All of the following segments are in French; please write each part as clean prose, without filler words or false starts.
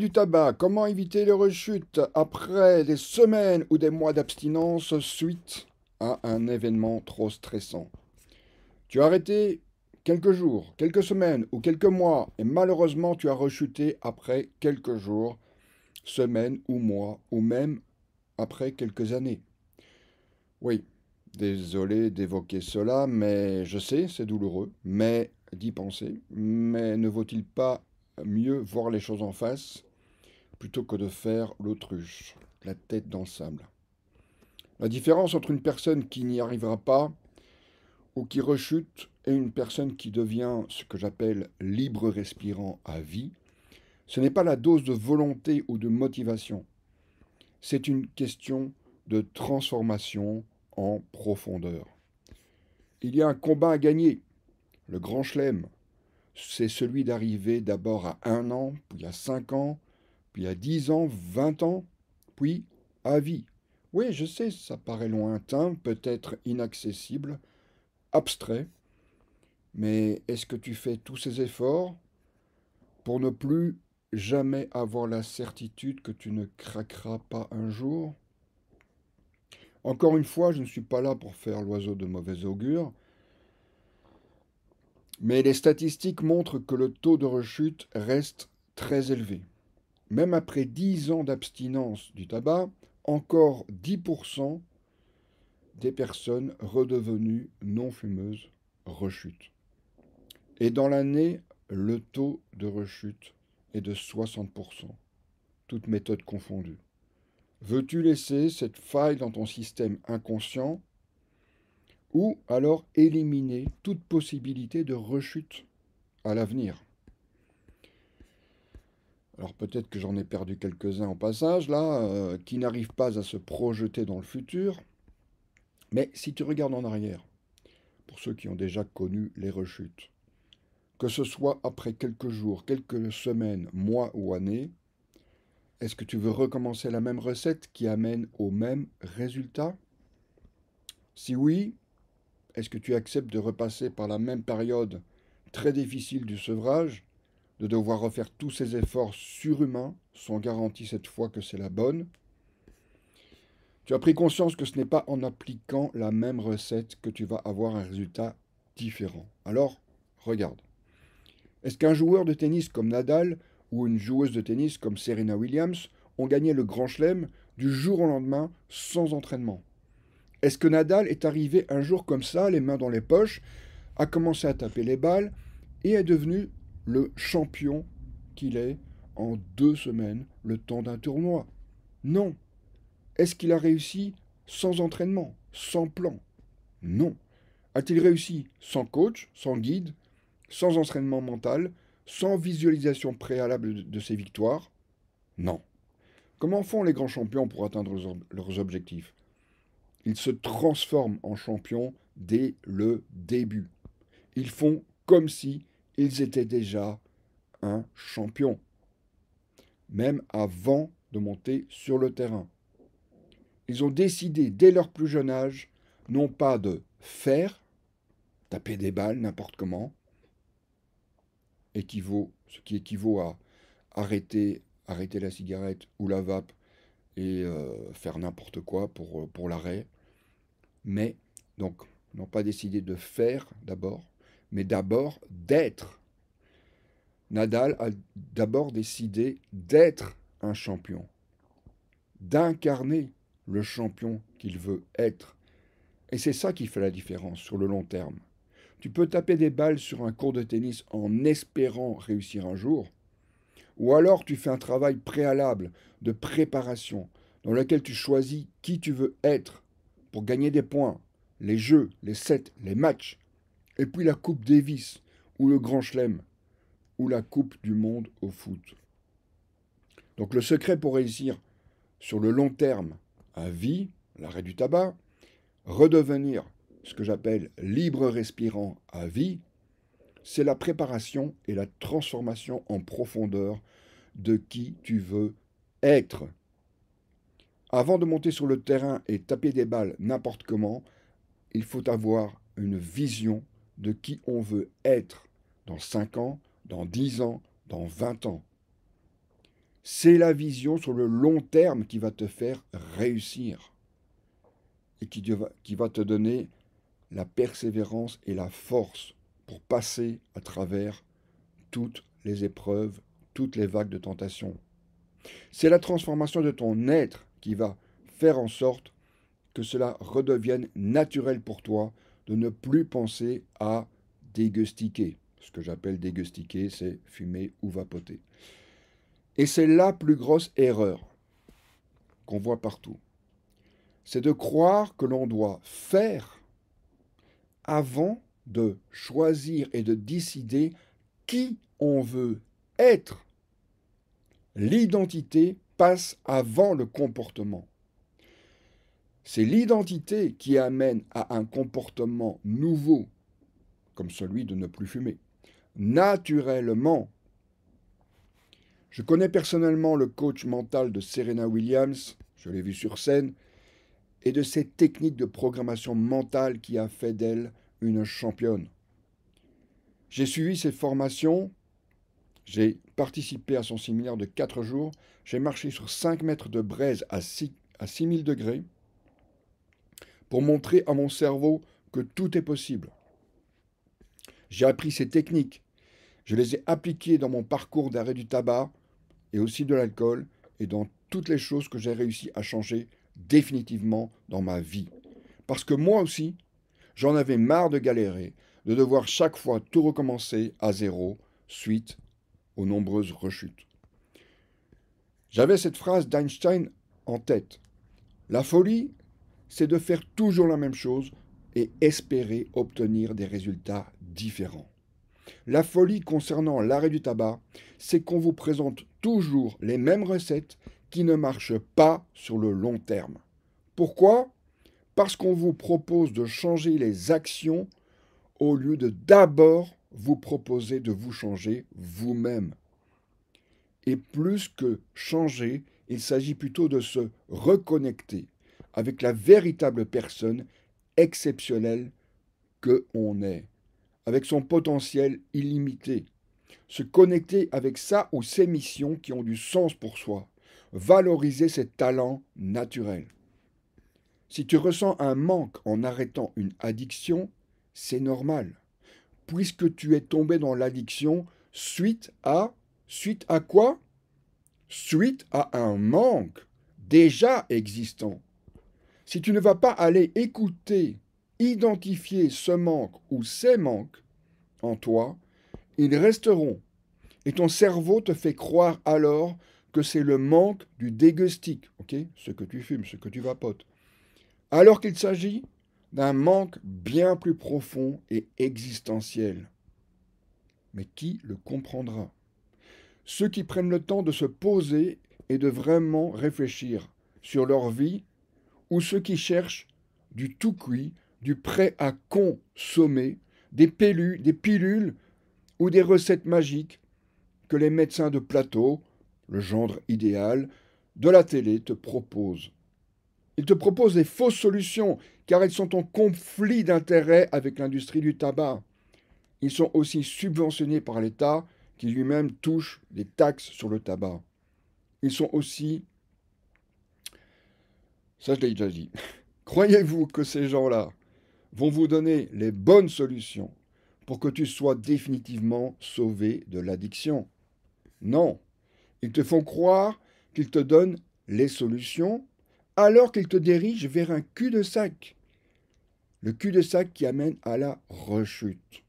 Du tabac, comment éviter les rechutes après des semaines ou des mois d'abstinence suite à un événement trop stressant? Tu as arrêté quelques jours, quelques semaines ou quelques mois et malheureusement tu as rechuté après quelques jours, semaines ou mois ou même après quelques années. Oui, désolé d'évoquer cela, mais je sais, c'est douloureux, mais d'y penser. Mais ne vaut-il pas mieux voir les choses en face plutôt que de faire l'autruche, la tête dans le sable? La différence entre une personne qui n'y arrivera pas ou qui rechute et une personne qui devient ce que j'appelle libre respirant à vie, ce n'est pas la dose de volonté ou de motivation, c'est une question de transformation en profondeur. Il y a un combat à gagner, le grand chelem, c'est celui d'arriver d'abord à 1 an, puis à 5 ans, puis à 10 ans, 20 ans, puis à vie. Oui, je sais, ça paraît lointain, peut-être inaccessible, abstrait, mais est-ce que tu fais tous ces efforts pour ne plus jamais avoir la certitude que tu ne craqueras pas un jour? Encore une fois, je ne suis pas là pour faire l'oiseau de mauvais augure, mais les statistiques montrent que le taux de rechute reste très élevé. Même après 10 ans d'abstinence du tabac, encore 10% des personnes redevenues non-fumeuses rechutent. Et dans l'année, le taux de rechute est de 60%, toutes méthodes confondues. Veux-tu laisser cette faille dans ton système inconscient ou alors éliminer toute possibilité de rechute à l'avenir? Alors peut-être que j'en ai perdu quelques-uns au passage, là, qui n'arrivent pas à se projeter dans le futur. Mais si tu regardes en arrière, pour ceux qui ont déjà connu les rechutes, que ce soit après quelques jours, quelques semaines, mois ou années, est-ce que tu veux recommencer la même recette qui amène au même résultat? Si oui, est-ce que tu acceptes de repasser par la même période très difficile du sevrage, de devoir refaire tous ces efforts surhumains, sans garantie cette fois que c'est la bonne? Tu as pris conscience que ce n'est pas en appliquant la même recette que tu vas avoir un résultat différent. Alors, regarde. Est-ce qu'un joueur de tennis comme Nadal ou une joueuse de tennis comme Serena Williams ont gagné le Grand Chelem du jour au lendemain sans entraînement? Est-ce que Nadal est arrivé un jour comme ça, les mains dans les poches, a commencé à taper les balles et est devenu le champion qu'il est en 2 semaines, le temps d'un tournoi? Non. Est-ce qu'il a réussi sans entraînement, sans plan? Non. A-t-il réussi sans coach, sans guide, sans entraînement mental, sans visualisation préalable de ses victoires? Non. Comment font les grands champions pour atteindre leurs objectifs? Ils se transforment en champions dès le début. Ils font comme si ils étaient déjà un champion, même avant de monter sur le terrain. Ils ont décidé dès leur plus jeune âge, non pas de faire, taper des balles n'importe comment, ce qui équivaut à arrêter la cigarette ou la vape et faire n'importe quoi pour l'arrêt, mais donc n'ont pas décidé de faire d'abord, mais d'abord d'être. Nadal a d'abord décidé d'être un champion, d'incarner le champion qu'il veut être. Et c'est ça qui fait la différence sur le long terme. Tu peux taper des balles sur un court de tennis en espérant réussir un jour, ou alors tu fais un travail préalable de préparation dans lequel tu choisis qui tu veux être pour gagner des points, les jeux, les sets, les matchs, et puis la Coupe Davis ou le Grand Chelem ou la Coupe du Monde au foot. Donc le secret pour réussir sur le long terme à vie, l'arrêt du tabac, redevenir ce que j'appelle libre respirant à vie, c'est la préparation et la transformation en profondeur de qui tu veux être. Avant de monter sur le terrain et taper des balles n'importe comment, il faut avoir une vision de qui on veut être dans 5 ans, dans 10 ans, dans 20 ans. C'est la vision sur le long terme qui va te faire réussir et qui va te donner la persévérance et la force pour passer à travers toutes les épreuves, toutes les vagues de tentation. C'est la transformation de ton être qui va faire en sorte que cela redevienne naturel pour toi de ne plus penser à dégustiquer. Ce que j'appelle dégustiquer, c'est fumer ou vapoter. Et c'est la plus grosse erreur qu'on voit partout. C'est de croire que l'on doit faire avant de choisir et de décider qui on veut être. L'identité passe avant le comportement. C'est l'identité qui amène à un comportement nouveau, comme celui de ne plus fumer. Naturellement, je connais personnellement le coach mental de Serena Williams, je l'ai vu sur scène, et de cette technique de programmation mentale qui a fait d'elle une championne. J'ai suivi ses formations, j'ai participé à son séminaire de 4 jours, j'ai marché sur 5 mètres de braise à 6000 degrés pour montrer à mon cerveau que tout est possible. J'ai appris ces techniques, je les ai appliquées dans mon parcours d'arrêt du tabac et aussi de l'alcool et dans toutes les choses que j'ai réussi à changer définitivement dans ma vie. Parce que moi aussi, j'en avais marre de galérer, de devoir chaque fois tout recommencer à zéro suite aux nombreuses rechutes. J'avais cette phrase d'Einstein en tête. La folie, c'est de faire toujours la même chose et espérer obtenir des résultats différents. La folie concernant l'arrêt du tabac, c'est qu'on vous présente toujours les mêmes recettes qui ne marchent pas sur le long terme. Pourquoi ? Parce qu'on vous propose de changer les actions au lieu de d'abord vous proposer de vous changer vous-même. Et plus que changer, il s'agit plutôt de se reconnecter avec la véritable personne exceptionnelle que on est, avec son potentiel illimité. Se connecter avec ça ou ses missions qui ont du sens pour soi. Valoriser ses talents naturels. Si tu ressens un manque en arrêtant une addiction, c'est normal, puisque tu es tombé dans l'addiction suite à quoi? Suite à un manque déjà existant. Si tu ne vas pas aller écouter, identifier ce manque ou ces manques en toi, ils resteront. Et ton cerveau te fait croire alors que c'est le manque du dégustique, ok? Ce que tu fumes, ce que tu vapotes. Alors qu'il s'agit d'un manque bien plus profond et existentiel. Mais qui le comprendra? Ceux qui prennent le temps de se poser et de vraiment réfléchir sur leur vie, ou ceux qui cherchent du tout cuit, du prêt à consommer, des pilules ou des recettes magiques que les médecins de plateau, le gendre idéal, de la télé te proposent. Ils te proposent des fausses solutions car elles sont en conflit d'intérêts avec l'industrie du tabac. Ils sont aussi subventionnés par l'État qui lui-même touche des taxes sur le tabac. Ils sont aussi... Ça, je l'ai déjà dit. Croyez-vous que ces gens-là vont vous donner les bonnes solutions pour que tu sois définitivement sauvé de l'addiction? Non. Ils te font croire qu'ils te donnent les solutions alors qu'ils te dirigent vers un cul-de-sac. Le cul-de-sac qui amène à la rechute.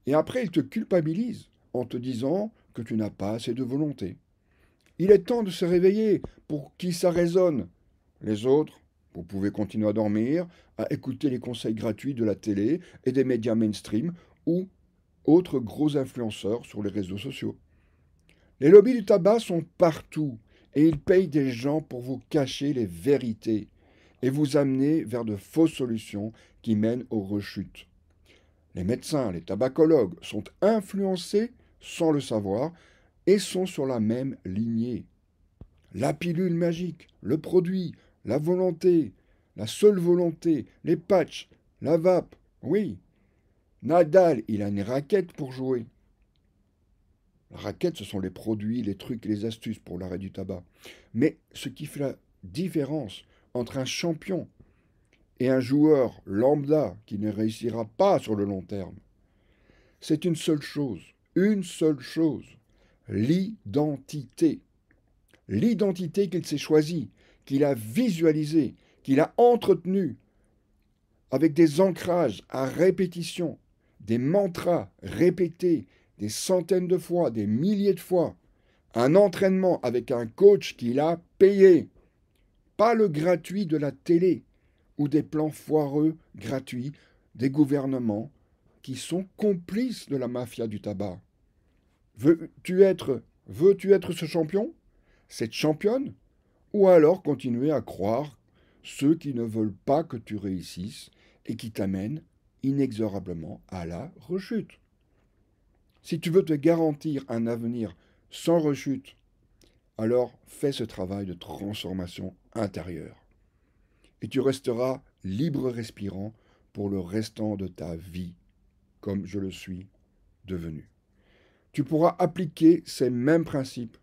Et après, ils te culpabilisent en te disant que tu n'as pas assez de volonté. Il est temps de se réveiller pour qui ça résonne. Les autres, vous pouvez continuer à dormir, à écouter les conseils gratuits de la télé et des médias mainstream ou autres gros influenceurs sur les réseaux sociaux. Les lobbies du tabac sont partout et ils payent des gens pour vous cacher les vérités et vous amener vers de fausses solutions qui mènent aux rechutes. Les médecins, les tabacologues sont influencés sans le savoir et sont sur la même lignée. La pilule magique, le produit, la volonté, la seule volonté, les patchs, la vape, oui. Nadal, il a une raquette pour jouer. La raquette, ce sont les produits, les trucs et les astuces pour l'arrêt du tabac. Mais ce qui fait la différence entre un champion et un joueur lambda qui ne réussira pas sur le long terme, c'est une seule chose, l'identité. L'identité qu'il s'est choisie, qu'il a visualisée, qu'il a entretenue avec des ancrages à répétition, des mantras répétés des centaines de fois, des milliers de fois, un entraînement avec un coach qu'il a payé, pas le gratuit de la télé ou des plans foireux gratuits des gouvernements qui sont complices de la mafia du tabac. Veux-tu être ce champion, cette championne, ou alors continuer à croire ceux qui ne veulent pas que tu réussisses et qui t'amènent inexorablement à la rechute. Si tu veux te garantir un avenir sans rechute, alors fais ce travail de transformation intérieure. Et tu resteras libre respirant pour le restant de ta vie, comme je le suis devenu. Tu pourras appliquer ces mêmes principes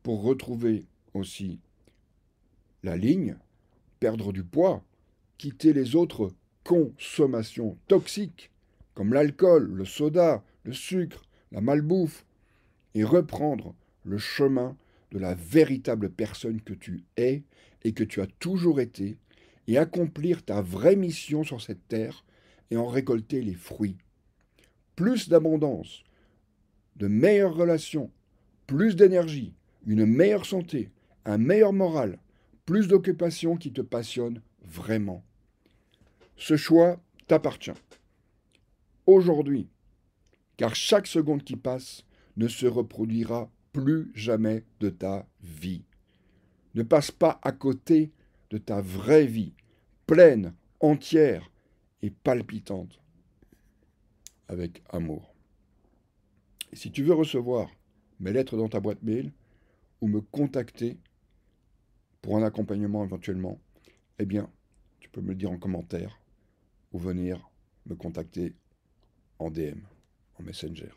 pour retrouver aussi la ligne, perdre du poids, quitter les autres consommations toxiques, comme l'alcool, le soda, le sucre, la malbouffe, et reprendre le chemin de la véritable personne que tu es et que tu as toujours été, et accomplir ta vraie mission sur cette terre et en récolter les fruits. Plus d'abondance, de meilleures relations, plus d'énergie, une meilleure santé, un meilleur moral, plus d'occupations qui te passionnent vraiment. Ce choix t'appartient. Aujourd'hui, car chaque seconde qui passe ne se reproduira plus jamais de ta vie. Ne passe pas à côté de ta vraie vie, pleine, entière et palpitante, avec amour. Et si tu veux recevoir mes lettres dans ta boîte mail ou me contacter pour un accompagnement éventuellement, eh bien, tu peux me le dire en commentaire ou venir me contacter en DM, en Messenger.